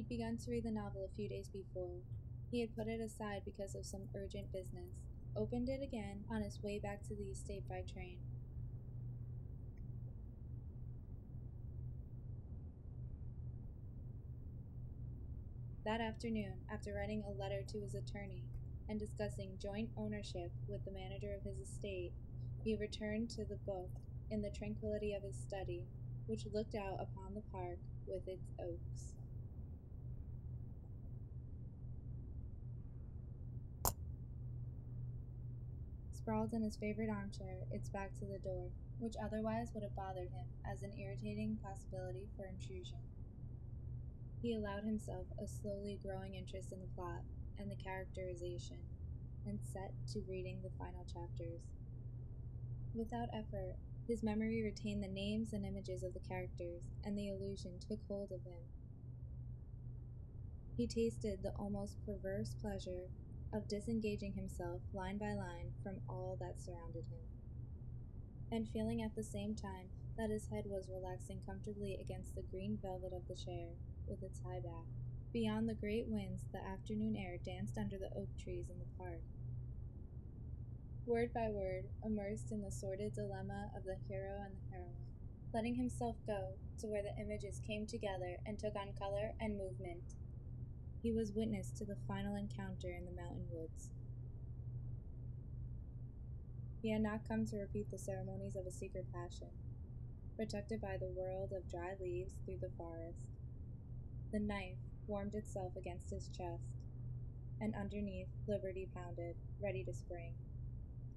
He'd begun to read the novel a few days before. He had put it aside because of some urgent business, opened it again on his way back to the estate by train. That afternoon, after writing a letter to his attorney and discussing joint ownership with the manager of his estate, he returned to the book in the tranquility of his study, which looked out upon the park with its oaks. Sprawled in his favorite armchair, its back to the door, which otherwise would have bothered him as an irritating possibility for intrusion. He allowed himself a slowly growing interest in the plot and the characterization, and set to reading the final chapters. Without effort, his memory retained the names and images of the characters, and the illusion took hold of him. He tasted the almost perverse pleasure of disengaging himself line by line from all that surrounded him, and feeling at the same time that his head was relaxing comfortably against the green velvet of the chair, with its high back. Beyond the great winds, the afternoon air danced under the oak trees in the park. Word by word, immersed in the sordid dilemma of the hero and the heroine, letting himself go to where the images came together and took on color and movement, he was witness to the final encounter in the mountain woods. He had not come to repeat the ceremonies of a secret passion, protected by the world of dry leaves through the forest. The knife warmed itself against his chest, and underneath liberty pounded, ready to spring.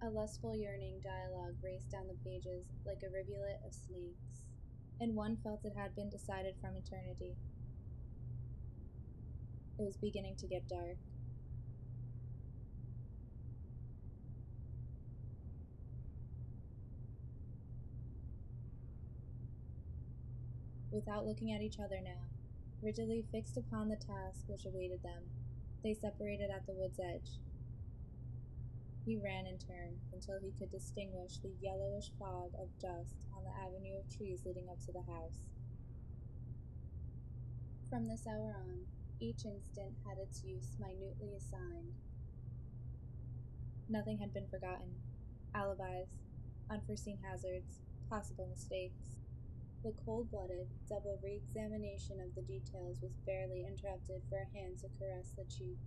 A lustful yearning dialogue raced down the pages like a rivulet of snakes, and one felt it had been decided from eternity. It was beginning to get dark. Without looking at each other now, rigidly fixed upon the task which awaited them, they separated at the wood's edge. He ran in turn until he could distinguish the yellowish fog of dust on the avenue of trees leading up to the house. From this hour on, each instant had its use minutely assigned. Nothing had been forgotten. Alibis, unforeseen hazards, possible mistakes. The cold-blooded, double re-examination of the details was barely interrupted for a hand to caress the cheek.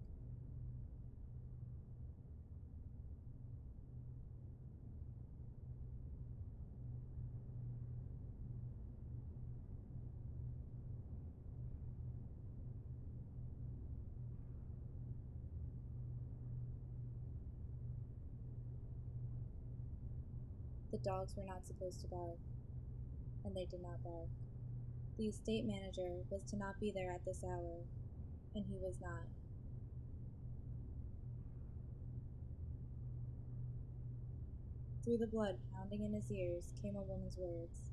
The dogs were not supposed to bark, and they did not bark. The estate manager was to not be there at this hour, and he was not. Through the blood pounding in his ears came a woman's words.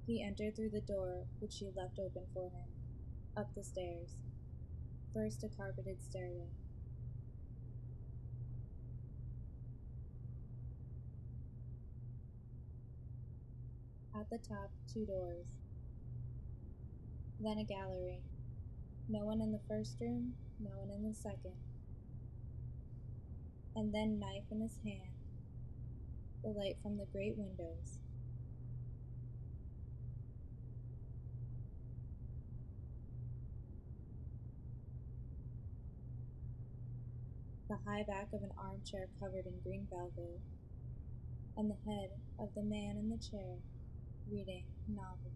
He entered through the door which she left open for him, up the stairs, first a carpeted stairway. At the top, 2 doors, then a gallery. No one in the first room, no one in the second. And then, knife in his hand, the light from the great windows. The high back of an armchair covered in green velvet, and the head of the man in the chair, reading a novel.